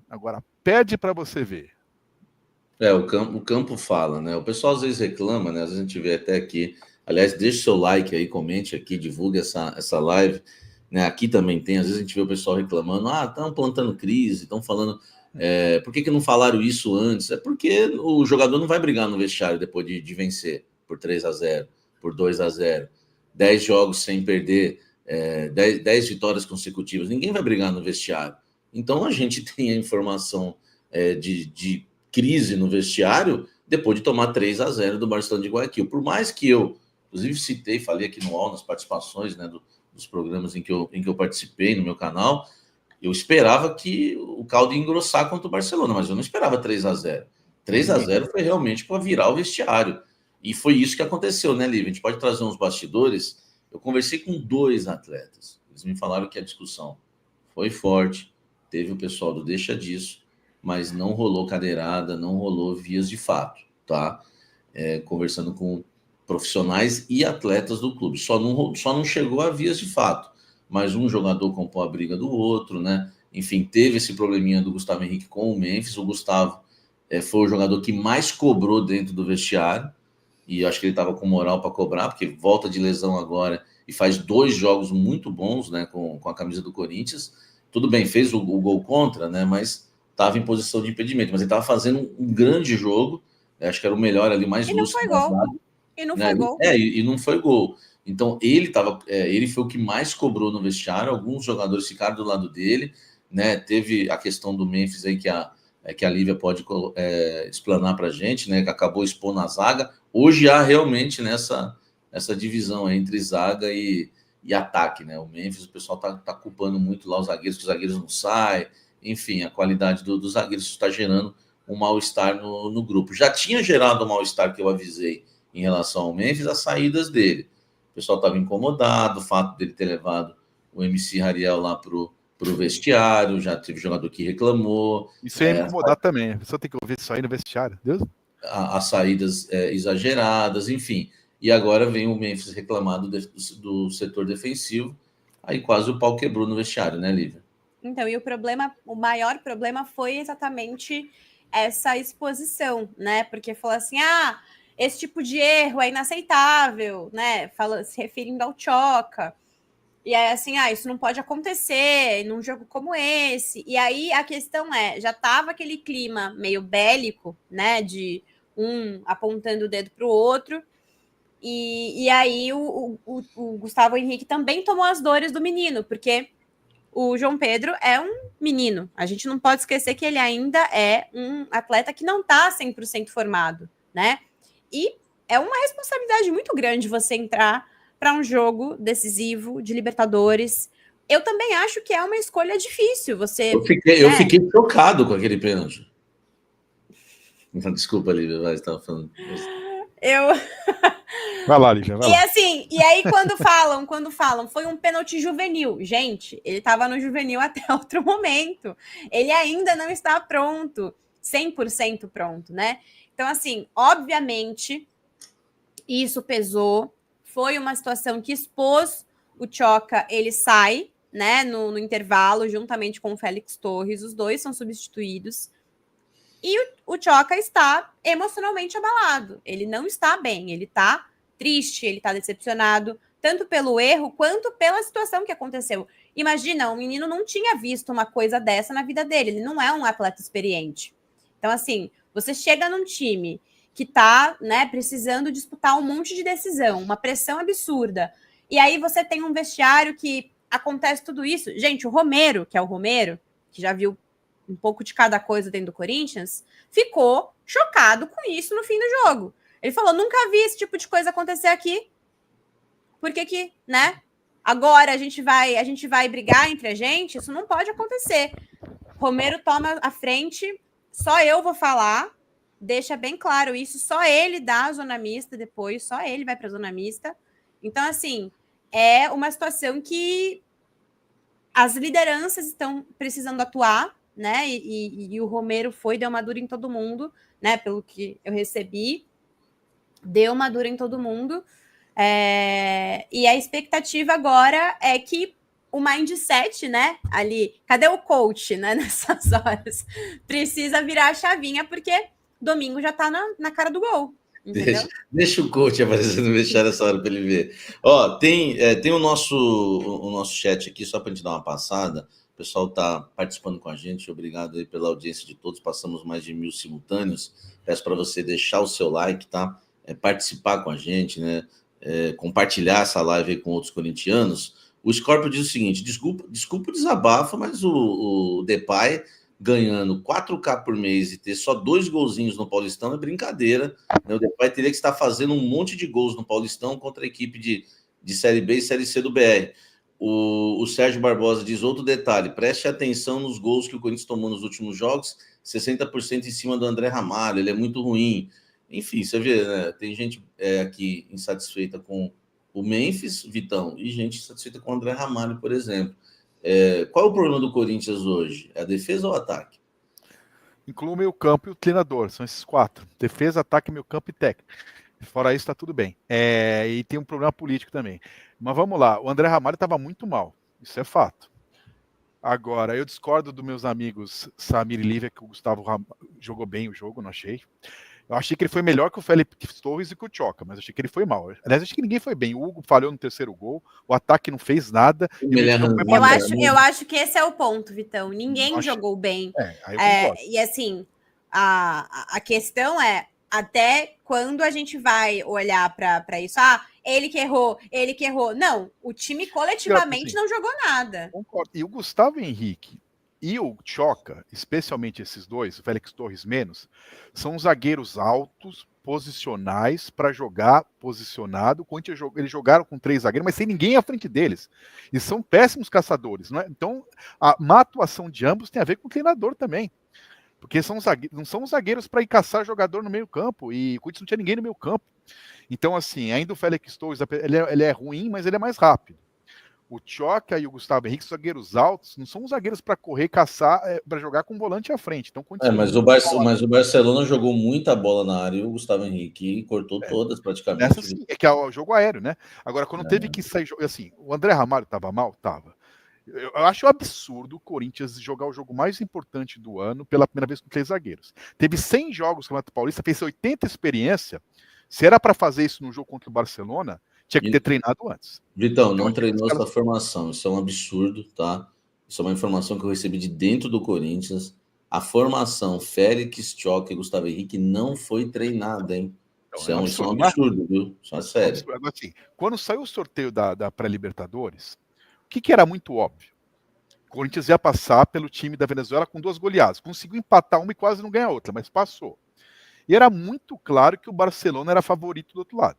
Agora, pede para você ver. O campo fala, né? O pessoal às vezes reclama, né? Às vezes a gente vê até aqui. Aliás, deixe seu like aí, comente aqui, divulgue essa live. Né? Aqui também tem, às vezes a gente vê o pessoal reclamando, estão plantando crise, estão falando. Por que não falaram isso antes? É porque o jogador não vai brigar no vestiário depois de vencer por 3-0, por 2-0, 10 jogos sem perder, 10 vitórias consecutivas. Ninguém vai brigar no vestiário. Então a gente tem a informação de crise no vestiário depois de tomar 3-0 do Barcelona de Guayaquil. Por mais que eu, inclusive, citei, falei aqui no UOL, nas participações, né, dos programas em que eu participei no meu canal, eu esperava que o caldo ia engrossar contra o Barcelona, mas eu não esperava 3-0. 3-0 foi realmente para virar o vestiário. E foi isso que aconteceu, né, Lívia? A gente pode trazer uns bastidores. Eu conversei com 2 atletas. Eles me falaram que a discussão foi forte. Teve o pessoal do deixa disso, mas não rolou cadeirada, não rolou vias de fato, tá? Conversando com profissionais e atletas do clube. Só não chegou a vias de fato, mas um jogador compôs a briga do outro, né? Enfim, teve esse probleminha do Gustavo Henrique com o Memphis. O Gustavo foi o jogador que mais cobrou dentro do vestiário, e acho que ele estava com moral para cobrar, porque volta de lesão agora e faz 2 jogos muito bons, né, com a camisa do Corinthians. Tudo bem, fez o gol contra, né, mas estava em posição de impedimento, mas ele estava fazendo um grande jogo, acho que era o melhor ali, mais lúcido. E não foi gol. E não foi gol. Então ele foi o que mais cobrou no vestiário. Alguns jogadores ficaram do lado dele, né? Teve a questão do Memphis aí que a Lívia pode explanar para a gente, né? Que acabou expondo a zaga. Hoje há realmente essa divisão entre zaga e ataque, né? O Memphis, o pessoal tá culpando muito lá os zagueiros, que os zagueiros não saem. Enfim, a qualidade dos zagueiros está gerando um mal-estar no grupo. Já tinha gerado um mal-estar que eu avisei em relação ao Memphis, as saídas dele. O pessoal estava incomodado, o fato dele ter levado o MC Rariel lá pro vestiário, já teve jogador que reclamou. Isso ia me incomodar também. A pessoa tem que ouvir isso aí no vestiário. Deus? As saídas exageradas, enfim. E agora vem o Memphis reclamado do setor defensivo. Aí quase o pau quebrou no vestiário, né, Lívia? Então, e o maior problema foi exatamente essa exposição, né? Porque falou assim, esse tipo de erro é inaceitável, né? Se referindo ao Tchoca. E aí, assim, isso não pode acontecer num jogo como esse. E aí a questão já tava aquele clima meio bélico, né? De um apontando o dedo para o outro. E aí o Gustavo Henrique também tomou as dores do menino, porque o João Pedro é um menino. A gente não pode esquecer que ele ainda é um atleta que não está 100% formado, né? E é uma responsabilidade muito grande você entrar para um jogo decisivo de Libertadores. Eu também acho que é uma escolha difícil. Eu fiquei chocado com aquele pênalti. Desculpa, Lívia, você estava falando. Vai lá, Lívia, vai lá. E assim, e aí quando falam, foi um pênalti juvenil. Gente, ele estava no juvenil até outro momento. Ele ainda não está pronto, 100% pronto, né? Então, assim, obviamente, isso pesou. Foi uma situação que expôs o Tchoca, ele sai, né, no intervalo, juntamente com o Félix Torres. Os dois são substituídos. E o Tchoca está emocionalmente abalado. Ele não está bem, ele está triste, ele está decepcionado, tanto pelo erro quanto pela situação que aconteceu. Imagina, o menino não tinha visto uma coisa dessa na vida dele, ele não é um atleta experiente. Então, assim, você chega num time que está, né, precisando disputar um monte de decisão, uma pressão absurda, e aí você tem um vestiário que acontece tudo isso. Gente, o Romero, que já viu um pouco de cada coisa dentro do Corinthians, ficou chocado com isso no fim do jogo. Ele falou, nunca vi esse tipo de coisa acontecer aqui. Por que, né? Agora a gente vai brigar entre a gente? Isso não pode acontecer. Romero toma a frente, só eu vou falar, deixa bem claro isso, só ele dá a zona mista depois, só ele vai para a zona mista. Então, assim, é uma situação que as lideranças estão precisando atuar, né? E o Romero deu uma dura em todo mundo, né? Pelo que eu recebi, deu uma dura em todo mundo. E a expectativa agora é que o mindset, né, ali, cadê o coach, né, nessas horas? Precisa virar a chavinha, porque domingo já tá na cara do gol, entendeu? Deixa o coach aparecer no vestiário essa hora para ele ver. Ó, tem o nosso chat aqui, só para a gente dar uma passada. O pessoal está participando com a gente. Obrigado aí pela audiência de todos. Passamos mais de 1000 simultâneos. Peço para você deixar o seu like, tá? Participar com a gente, né? Compartilhar essa live aí com outros corintianos. O Scorpio diz o seguinte: desculpa o desabafo, mas o Depay ganhando 4K por mês e ter só 2 golzinhos no Paulistão é brincadeira. Né? O Depay teria que estar fazendo um monte de gols no Paulistão contra a equipe de Série B e Série C do BR. O Sérgio Barbosa diz outro detalhe: preste atenção nos gols que o Corinthians tomou nos últimos jogos, 60% em cima do André Ramalho, ele é muito ruim. Enfim, você vê, né? Tem gente aqui insatisfeita com o Memphis, Vitão, e gente insatisfeita com o André Ramalho, por exemplo. Qual é o problema do Corinthians hoje? É a defesa ou o ataque? Inclui o meio campo e o treinador, são esses 4. Defesa, ataque, meio campo e técnico. Fora isso, tá tudo bem. E tem um problema político também. Mas vamos lá, o André Ramalho estava muito mal, isso é fato. Agora, eu discordo dos meus amigos Samir e Lívia, que o Gustavo jogou bem o jogo, não achei. Eu achei que ele foi melhor que o Felipe Torres e que o Tchoca, mas achei que ele foi mal. Aliás, achei que ninguém foi bem. O Hugo falhou no terceiro gol, o ataque não fez nada. Eu acho que esse é o ponto, Vitão. Ninguém jogou bem. E assim, a questão é até quando a gente vai olhar para isso. Ele que errou. Não, o time coletivamente não jogou nada. Concordo. E o Gustavo Henrique e o Tchoca, especialmente esses dois, o Félix Torres menos, são zagueiros altos, posicionais, para jogar posicionado. Eles jogaram com 3 zagueiros, mas sem ninguém à frente deles. E são péssimos caçadores. Não é? Então, a má atuação de ambos tem a ver com o treinador também. Porque não são zagueiros para ir caçar jogador no meio campo. E o Corinthians não tinha ninguém no meio campo. Então, assim, ainda o Félix Torres, ele é ruim, mas ele é mais rápido. O Tchoca e o Gustavo Henrique, zagueiros altos, não são zagueiros para correr, caçar, para jogar com o volante à frente. Então, mas o Barcelona jogou muita bola na área e o Gustavo Henrique cortou todas praticamente. Sim, que é o jogo aéreo, né? Agora, quando teve que sair, assim, o André Ramalho estava mal? Tava. Eu acho absurdo o Corinthians jogar o jogo mais importante do ano pela primeira vez com 3 zagueiros. Teve 100 jogos no Campeonato Paulista, fez 80 experiência. Se era para fazer isso no jogo contra o Barcelona, tinha que ter treinado antes. Vitão, não treinou essa formação. Isso é um absurdo, tá? Isso é uma informação que eu recebi de dentro do Corinthians. A formação Félix, Tchoca e Gustavo Henrique não foi treinada, hein? Isso é um absurdo, viu? Isso é sério. Assim, quando saiu o sorteio da pré-Libertadores, o que era muito óbvio? O Corinthians ia passar pelo time da Venezuela com 2 goleadas. Conseguiu empatar uma e quase não ganhar outra, mas passou. E era muito claro que o Barcelona era favorito do outro lado.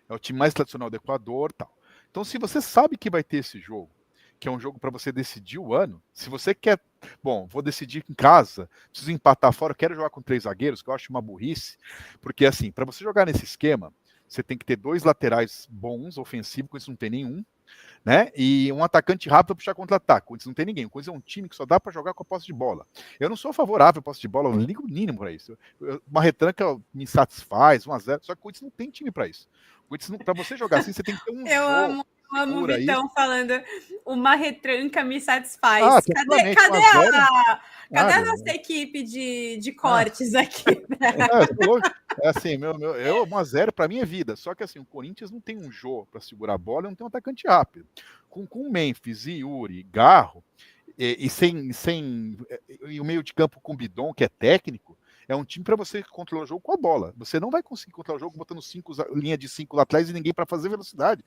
É o time mais tradicional do Equador e tal. Então, se você sabe que vai ter esse jogo, que é um jogo para você decidir o ano, se você quer, vou decidir em casa, preciso empatar fora, eu quero jogar com 3 zagueiros, que eu acho uma burrice, porque assim, para você jogar nesse esquema, você tem que ter 2 laterais bons, ofensivos, com isso não tem nenhum, né? E um atacante rápido para puxar contra-ataque. O Corinthians não tem ninguém. O Corinthians é um time que só dá para jogar com a posse de bola. Eu não sou favorável à posse de bola, eu não ligo o mínimo para isso. Uma retranca me satisfaz, 1-0, só que o Corinthians não tem time para isso. Para você jogar assim, você tem que ter um jogo. Eu amo o Vitão falando, uma retranca me satisfaz. Cadê a nossa equipe de cortes aqui? Assim, eu 1-0 para mim é vida. Só que assim, o Corinthians não tem um Jô para segurar a bola e não tem um atacante rápido. Com Memphis, Yuri, Garro, e o meio de campo com Bidon, que é técnico, é um time para você controlar o jogo com a bola. Você não vai conseguir controlar o jogo botando linha de 5 lá atrás e ninguém para fazer velocidade.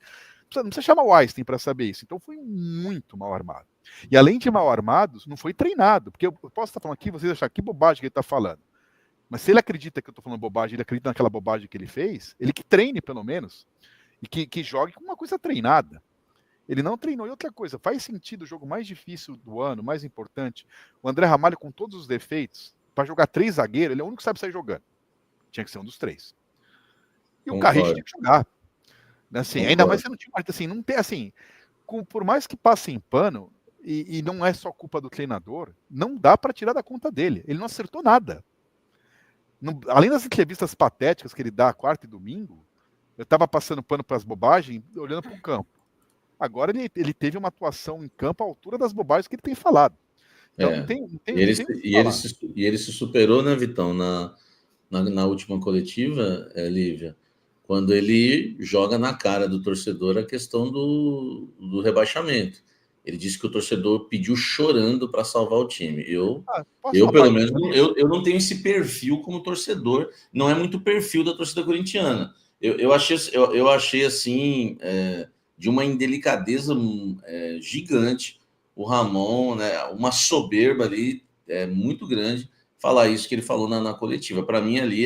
Não precisa chamar o Einstein para saber isso. Então foi muito mal armado. E além de mal armados, não foi treinado. Porque eu posso estar falando aqui, vocês acham que bobagem que ele está falando. Mas se ele acredita que eu estou falando bobagem, ele acredita naquela bobagem que ele fez, ele que treine pelo menos. E que jogue com uma coisa treinada. Ele não treinou. E outra coisa, faz sentido o jogo mais difícil do ano, mais importante. O André Ramalho, com todos os defeitos, para jogar 3 zagueiros, ele é o único que sabe sair jogando. Tinha que ser um dos 3. E o Carriche tinha que jogar. Assim, ainda mais se não tinha, assim, não tem, assim, por mais que passe em pano, e não é só culpa do treinador, não dá para tirar da conta dele. Ele não acertou nada. Além das entrevistas patéticas que ele dá quarta e domingo, eu estava passando pano para as bobagens, olhando para o campo. Agora ele teve uma atuação em campo à altura das bobagens que ele tem falado. Então não tem o que e ele se superou, né, Vitão, na última coletiva, Lívia, quando ele joga na cara do torcedor a questão do rebaixamento. Ele disse que o torcedor pediu chorando para salvar o time. Eu pelo menos, eu não tenho esse perfil como torcedor. Não é muito perfil da torcida corintiana. Eu achei assim, de uma indelicadeza gigante, o Ramon, né, uma soberba ali muito grande, falar isso que ele falou na coletiva. Para mim, ali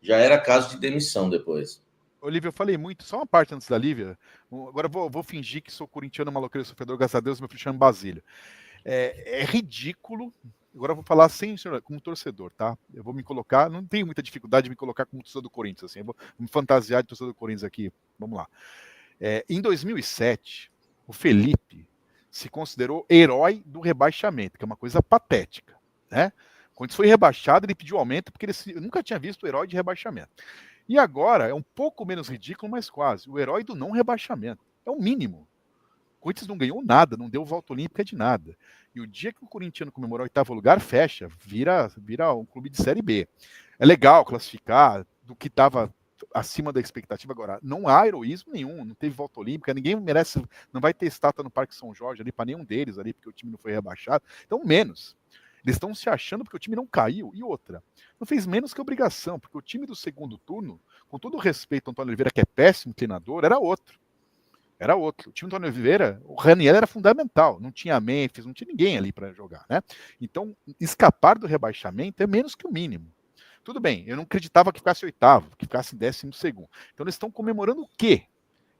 já era caso de demissão depois. Olívia, eu falei muito, só uma parte antes da Lívia. Agora vou fingir que sou corintiano, maloqueiro, sofredor, graças a Deus, meu filho chama Basílio. É ridículo. Agora eu vou falar como torcedor, tá? Eu vou me colocar, não tenho muita dificuldade de me colocar como torcedor do Corinthians, assim. Eu vou me fantasiar de torcedor do Corinthians aqui. Vamos lá. Em 2007, o Felipe se considerou herói do rebaixamento, que é uma coisa patética, né? Quando foi rebaixado, ele pediu aumento porque ele nunca tinha visto o herói de rebaixamento. E agora é um pouco menos ridículo, mas quase. O herói do não rebaixamento. É o mínimo. O Corinthians não ganhou nada, não deu volta olímpica de nada. E o dia que o corintiano comemorar o 8º lugar, fecha, vira um clube de Série B. É legal classificar do que estava acima da expectativa. Agora, não há heroísmo nenhum, não teve volta olímpica, ninguém merece, não vai ter estátua no Parque São Jorge ali para nenhum deles ali, porque o time não foi rebaixado. Então, menos. Eles estão se achando porque o time não caiu. E outra, não fez menos que obrigação, porque o time do segundo turno, com todo o respeito ao Antônio Oliveira, que é péssimo treinador, era outro. Era outro. O time do Antônio Oliveira, o Raniel era fundamental. Não tinha Memphis, não tinha ninguém ali para jogar, né? Então, escapar do rebaixamento é menos que o mínimo. Tudo bem, eu não acreditava que ficasse 8º, que ficasse em 12º. Então, eles estão comemorando o quê?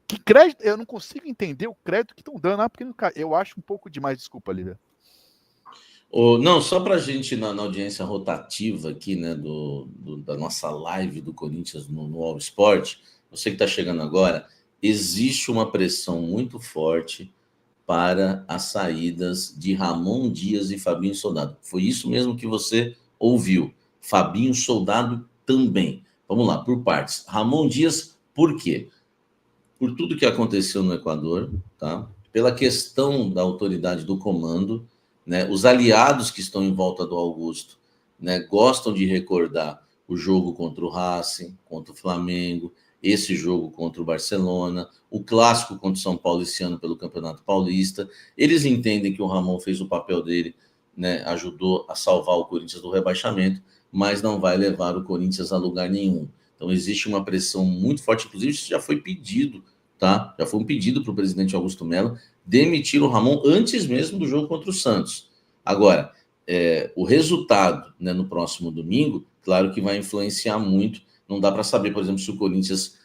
Que crédito? Eu não consigo entender o crédito que estão dando. Porque eu acho um pouco demais. Desculpa, Lívia. Não, só para a gente, na audiência rotativa aqui, né, da nossa live do Corinthians no All Sport, você que está chegando agora, existe uma pressão muito forte para as saídas de Ramon Dias e Fabinho Soldado. Foi isso mesmo que você ouviu. Fabinho Soldado também. Vamos lá, por partes. Ramon Dias, por quê? Por tudo que aconteceu no Equador, tá? Pela questão da autoridade do comando, né? Os aliados que estão em volta do Augusto, né, gostam de recordar o jogo contra o Racing, contra o Flamengo, esse jogo contra o Barcelona, o clássico contra o São Paulo esse ano pelo Campeonato Paulista. Eles entendem que o Ramon fez o papel dele, né, ajudou a salvar o Corinthians do rebaixamento, mas não vai levar o Corinthians a lugar nenhum. Então existe uma pressão muito forte, inclusive isso já foi pedido, tá? Já foi um pedido para o presidente Augusto Melo demitir o Ramon antes mesmo do jogo contra o Santos. Agora, o resultado, né, no próximo domingo, claro que vai influenciar muito. Não dá para saber, por exemplo, se o Corinthians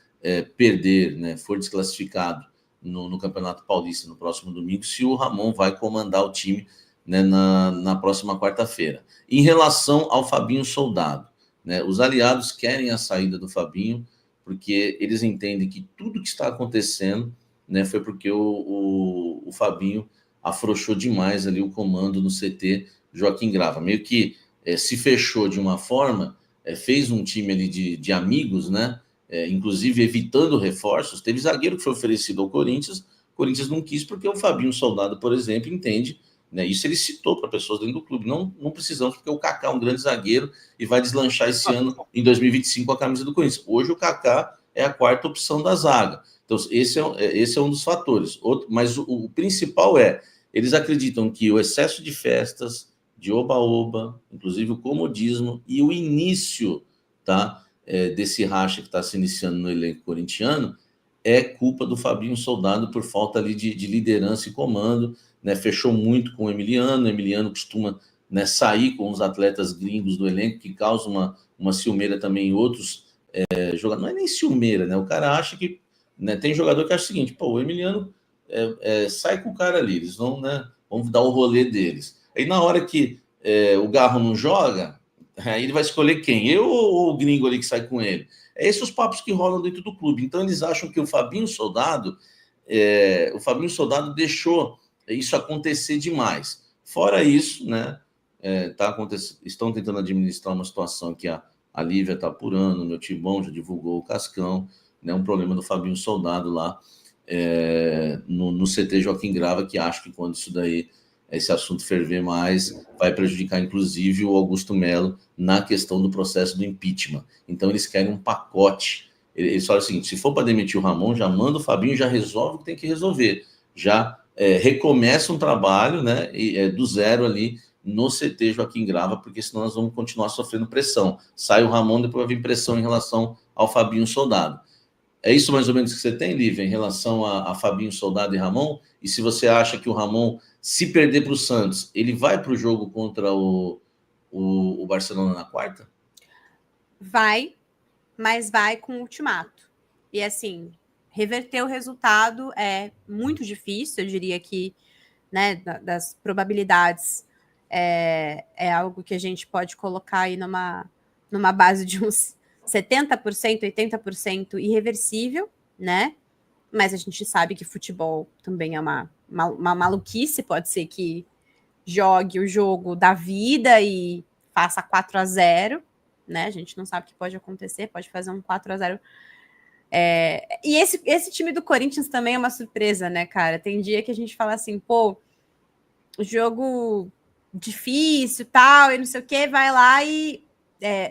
perder, né, for desclassificado no Campeonato Paulista no próximo domingo, se o Ramon vai comandar o time, né, na próxima quarta-feira. Em relação ao Fabinho Soldado, né, os aliados querem a saída do Fabinho, porque eles entendem que tudo que está acontecendo, né, foi porque o Fabinho afrouxou demais ali o comando no CT Joaquim Grava. Meio que se fechou de uma forma, fez um time ali de amigos, né? Inclusive evitando reforços. Teve zagueiro que foi oferecido ao Corinthians, o Corinthians não quis porque o Fabinho Soldado, por exemplo, entende, né? Isso ele citou para pessoas dentro do clube. Não precisamos, porque o Kaká é um grande zagueiro e vai deslanchar esse ano, em 2025, a camisa do Corinthians. Hoje o Kaká é a quarta opção da zaga. Então, esse é um dos fatores. Mas o principal eles acreditam que o excesso de festas, de oba-oba, inclusive o comodismo e o início, tá, desse racha que está se iniciando no elenco corintiano é culpa do Fabinho Soldado por falta ali de liderança e comando, né? Fechou muito com o Emiliano costuma, né, sair com os atletas gringos do elenco, que causa uma ciumeira também em outros jogadores. Não é nem ciumeira, né? O cara acha que, né, tem jogador que acha o seguinte, pô, o Emiliano sai com o cara ali, eles vão, né, vamos dar o rolê deles. Aí na hora que o Garro não joga, aí ele vai escolher quem? Eu ou o gringo ali que sai com ele? Esses os papos que rolam dentro do clube. Então eles acham que o Fabinho Soldado deixou isso acontecer demais. Fora isso, né, estão tentando administrar uma situação que a Lívia está apurando, o meu Tibão já divulgou o Cascão, né, um problema do Fabinho Soldado lá no CT Joaquim Grava, que acho que quando esse assunto ferver mais, vai prejudicar, inclusive, o Augusto Melo na questão do processo do impeachment. Então, eles querem um pacote. Eles falam o seguinte, se for para demitir o Ramon, já manda o Fabinho, já resolve o que tem que resolver. Já recomeça um trabalho, né, do zero ali no CT Joaquim Grava, porque senão nós vamos continuar sofrendo pressão. Sai o Ramon, depois vai vir pressão em relação ao Fabinho Soldado. É isso mais ou menos que você tem, Lívia, em relação a Fabinho Soldado e Ramon? E se você acha que o Ramon, se perder para o Santos, ele vai para o jogo contra o Barcelona na quarta? Vai, mas vai com ultimato. E assim, reverter o resultado é muito difícil, eu diria que, né, das probabilidades é algo que a gente pode colocar aí numa base de uns 70%, 80% irreversível, né? Mas a gente sabe que futebol também é uma maluquice, pode ser que jogue o jogo da vida e faça 4-0, né? A gente não sabe o que pode acontecer, pode fazer um 4-0. E esse time do Corinthians também é uma surpresa, né, cara? Tem dia que a gente fala assim, pô, jogo difícil, tal, e não sei o que, vai lá e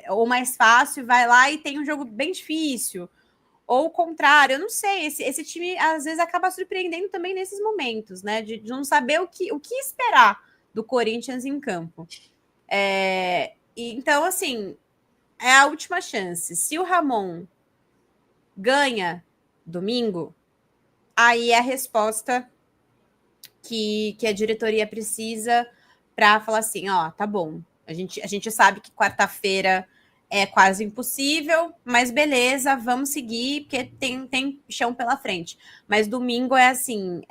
ou mais fácil, vai lá e tem um jogo bem difícil, ou o contrário, eu não sei, esse time às vezes acaba surpreendendo também nesses momentos, né, de não saber o que esperar do Corinthians em campo. Então, assim, é a última chance. Se o Ramon ganha domingo, aí é a resposta que a diretoria precisa para falar assim, ó, tá bom, a gente sabe que quarta-feira é quase impossível, mas beleza, vamos seguir, porque tem chão pela frente. Mas domingo é assim,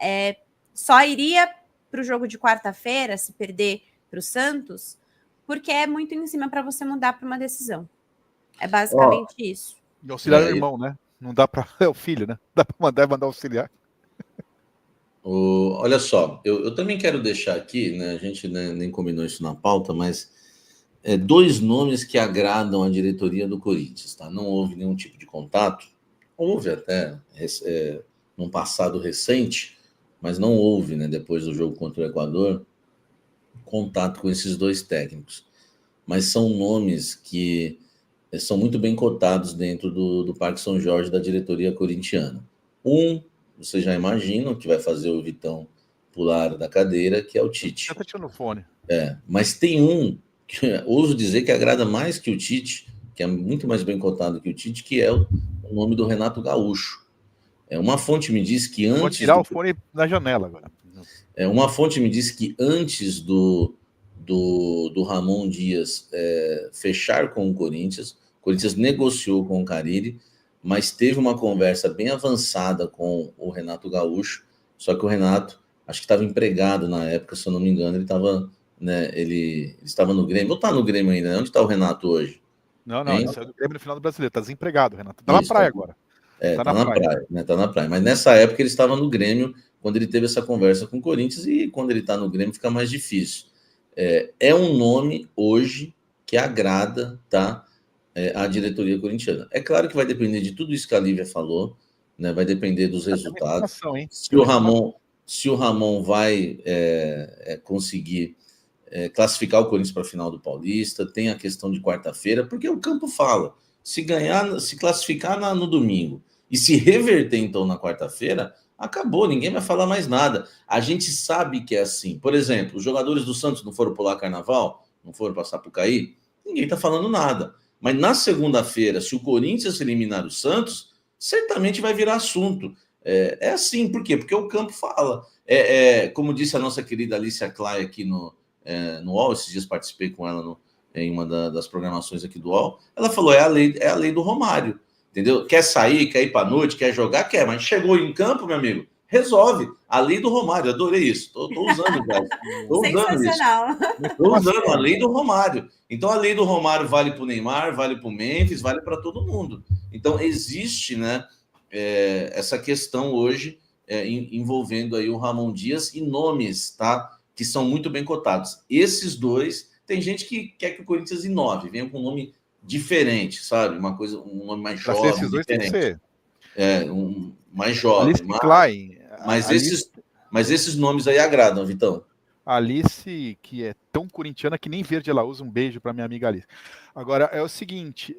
só iria para o jogo de quarta-feira, se perder para o Santos, porque é muito em cima para você mudar para uma decisão. É basicamente isso. E auxiliar o irmão, né? Não dá para... É o filho, né? Dá para mandar auxiliar. Olha só, eu também quero deixar aqui, né? A gente nem combinou isso na pauta, mas dois nomes que agradam a diretoria do Corinthians, tá? Não houve nenhum tipo de contato, houve até num passado recente, mas não houve, né? Depois do jogo contra o Equador, contato com esses dois técnicos. Mas são nomes que são muito bem cotados dentro do Parque São Jorge da diretoria corintiana. Você já imagina que vai fazer o Vitão pular da cadeira, que é o Tite. Tá tirando o fone. Mas tem um que ouso dizer que agrada mais que o Tite, que é muito mais bem cotado que o Tite, que é o nome do Renato Gaúcho. Uma fonte me disse que antes... Vou tirar o fone na janela agora. Uma fonte me disse que antes do Ramon Dias fechar com o Corinthians negociou com o Carille, mas teve uma conversa bem avançada com o Renato Gaúcho, só que o Renato, acho que estava empregado na época, se eu não me engano, ele estava, né, ele estava no Grêmio, ou está no Grêmio ainda, né? Onde está o Renato hoje? Não, ele saiu do Grêmio no final do Brasileiro, está desempregado, Renato. Está na praia agora. Tá na praia, né? Tá na praia. Mas nessa época ele estava no Grêmio, quando ele teve essa conversa com o Corinthians, e quando ele está no Grêmio fica mais difícil. É um nome hoje que agrada, tá? A diretoria corintiana. É claro que vai depender de tudo isso que a Lívia falou, né? Vai depender dos resultados. Se o Ramon vai conseguir classificar o Corinthians para a final do Paulista, tem a questão de quarta-feira, porque o campo fala, se ganhar, se classificar no domingo e se reverter então na quarta-feira, acabou, ninguém vai falar mais nada. A gente sabe que é assim. Por exemplo, os jogadores do Santos não foram pular carnaval, não foram passar por cair, ninguém está falando nada. Mas na segunda-feira, se o Corinthians eliminar o Santos, certamente vai virar assunto. É assim, por quê? Porque o campo fala. Como disse a nossa querida Alicia Clay aqui no UOL, esses dias participei com ela em uma das programações aqui do UOL, ela falou, é a lei do Romário, entendeu? Quer sair, quer ir para a noite, quer jogar, quer, mas chegou em campo, meu amigo, resolve. A lei do Romário, adorei isso. Estou usando, guys. Estou usando isso. Estou usando a lei do Romário. Então, a lei do Romário vale para o Neymar, vale para o Memphis, vale para todo mundo. Então, existe, né, essa questão hoje envolvendo aí o Ramon Dias e nomes, tá, que são muito bem cotados. Esses dois, tem gente que quer que o Corinthians inove, venha com um nome diferente, sabe? Um nome mais jovem, esses dois tem que ser. mais jovem. Alice Klein. Mas esses nomes aí agradam, Vitão. Alice, que é tão corintiana que nem verde ela usa. Um beijo para minha amiga Alice. Agora, é o seguinte,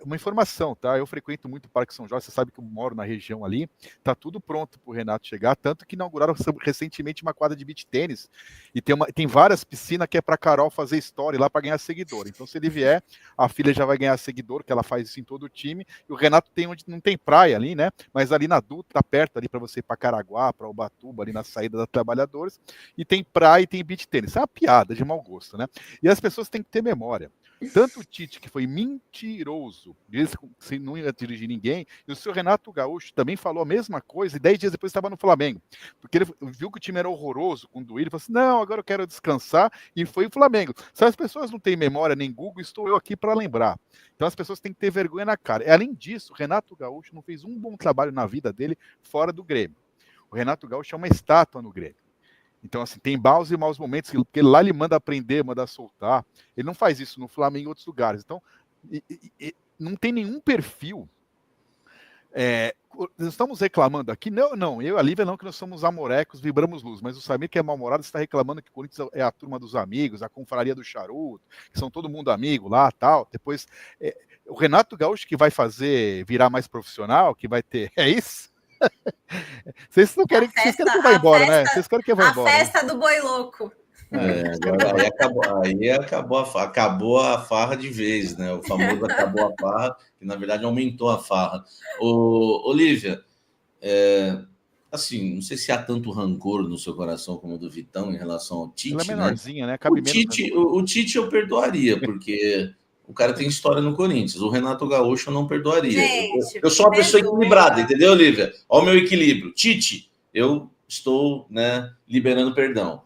uma informação, tá? Eu frequento muito o Parque São Jorge, você sabe que eu moro na região ali, tá tudo pronto para o Renato chegar, tanto que inauguraram recentemente uma quadra de beach tênis, e tem várias piscinas que é para Carol fazer story lá para ganhar seguidor. Então, se ele vier, a filha já vai ganhar seguidor, que ela faz isso em todo o time, e o Renato tem onde não tem praia ali, né? Mas ali na Dutra, tá perto ali para você ir para Caraguá, para Ubatuba, ali na saída da Trabalhadores, e tem praia e tem beach tênis. Isso é uma piada de mau gosto, né? E as pessoas têm que ter memória. Tanto o Tite, que foi mentiroso, disse que não ia dirigir ninguém, e o seu Renato Gaúcho também falou a mesma coisa, e 10 dias depois estava no Flamengo. Porque ele viu que o time era horroroso com o Duílio, ele falou assim, não, agora eu quero descansar, e foi o Flamengo. Se as pessoas não têm memória nem Google, estou eu aqui para lembrar. Então as pessoas têm que ter vergonha na cara. E, além disso, o Renato Gaúcho não fez um bom trabalho na vida dele fora do Grêmio. O Renato Gaúcho é uma estátua no Grêmio. Então, assim, tem bons e maus momentos, porque lá ele manda aprender, manda soltar. Ele não faz isso no Flamengo e em outros lugares. Então, não tem nenhum perfil. Nós estamos reclamando aqui, não, eu e a Lívia não, que nós somos amorecos, vibramos luz, mas o Samir, que é mal-humorado, está reclamando que o Corinthians é a turma dos amigos, a confraria do charuto, que são todo mundo amigo lá, tal. Depois, o Renato Gaúcho que vai virar mais profissional, que vai ter, é isso? Vocês não querem, vocês querem que eu vá embora, né? Vocês querem que eu vá embora. A festa do boi louco. Agora acabou a farra de vez, né? O famoso acabou a farra, que na verdade aumentou a farra. Olívia, assim, não sei se há tanto rancor no seu coração como o do Vitão em relação ao Tite. Ela é menorzinha, né? Cabe o Tite eu perdoaria, porque o cara tem história no Corinthians. O Renato Gaúcho eu não perdoaria. Gente, eu sou uma pessoa equilibrada, entendeu, Olívia? Olha o meu equilíbrio. Tite, eu estou, né, liberando perdão.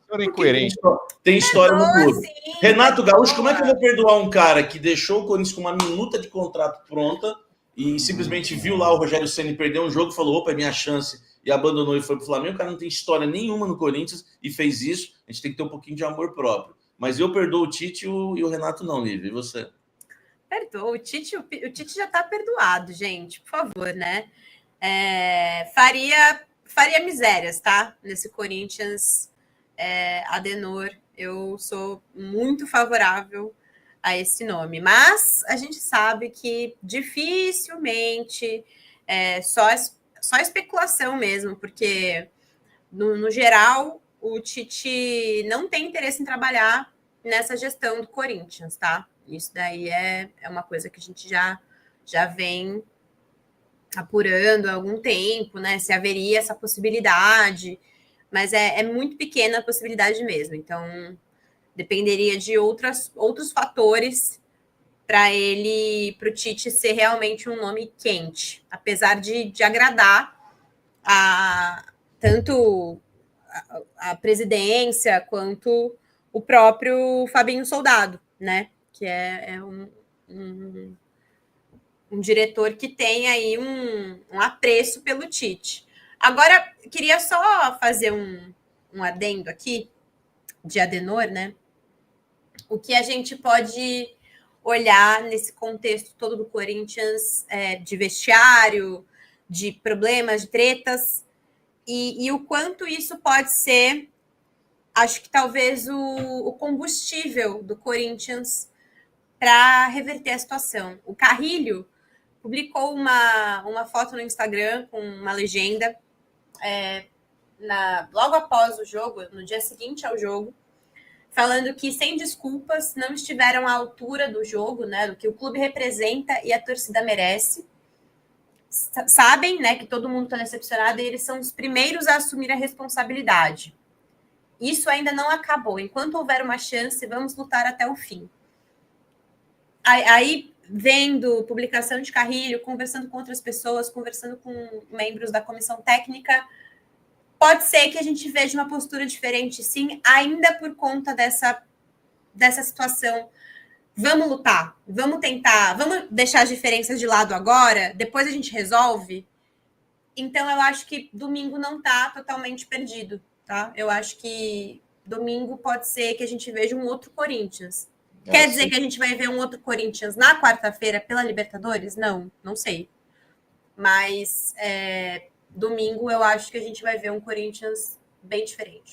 Tem história no clube. Sim, Renato Gaúcho, como é que eu vou perdoar um cara que deixou o Corinthians com uma minuta de contrato pronta e simplesmente viu lá o Rogério Ceni perder um jogo e falou, opa, é minha chance, e abandonou e foi pro Flamengo? O cara não tem história nenhuma no Corinthians e fez isso. A gente tem que ter um pouquinho de amor próprio. Mas eu perdoo o Tite e o Renato não, Lívia. E você? Perdoa. O Tite já está perdoado, gente. Por favor, né? Faria misérias, tá? Nesse Corinthians, Adenor. Eu sou muito favorável a esse nome. Mas a gente sabe que dificilmente só especulação mesmo, porque, no geral, o Tite não tem interesse em trabalhar nessa gestão do Corinthians, tá? Isso daí é uma coisa que a gente já vem apurando há algum tempo, né? Se haveria essa possibilidade, mas é muito pequena a possibilidade mesmo. Então, dependeria de outros fatores para o Tite ser realmente um nome quente, apesar de agradar tanto a presidência quanto o próprio Fabinho Soldado, né? Que é um diretor que tem aí um apreço pelo Tite. Agora, queria só fazer um adendo aqui de Adenor, né? O que a gente pode olhar nesse contexto todo do Corinthians, de vestiário, de problemas, de tretas, e o quanto isso pode ser, acho que talvez o combustível do Corinthians para reverter a situação. O Carrilho publicou uma foto no Instagram com uma legenda logo após o jogo, no dia seguinte ao jogo, falando que, sem desculpas, não estiveram à altura do jogo, né, do que o clube representa e a torcida merece. Sabem, né, que todo mundo está decepcionado e eles são os primeiros a assumir a responsabilidade. Isso ainda não acabou. Enquanto houver uma chance, vamos lutar até o fim. Aí, vendo publicação de Carrilho, conversando com outras pessoas, conversando com membros da comissão técnica, pode ser que a gente veja uma postura diferente, sim, ainda por conta dessa situação. Vamos lutar, vamos tentar, vamos deixar as diferenças de lado agora, depois a gente resolve. Então, eu acho que domingo não está totalmente perdido, tá? Eu acho que domingo pode ser que a gente veja um outro Corinthians. Quer dizer que a gente vai ver um outro Corinthians na quarta-feira pela Libertadores? Não sei. Mas domingo eu acho que a gente vai ver um Corinthians bem diferente.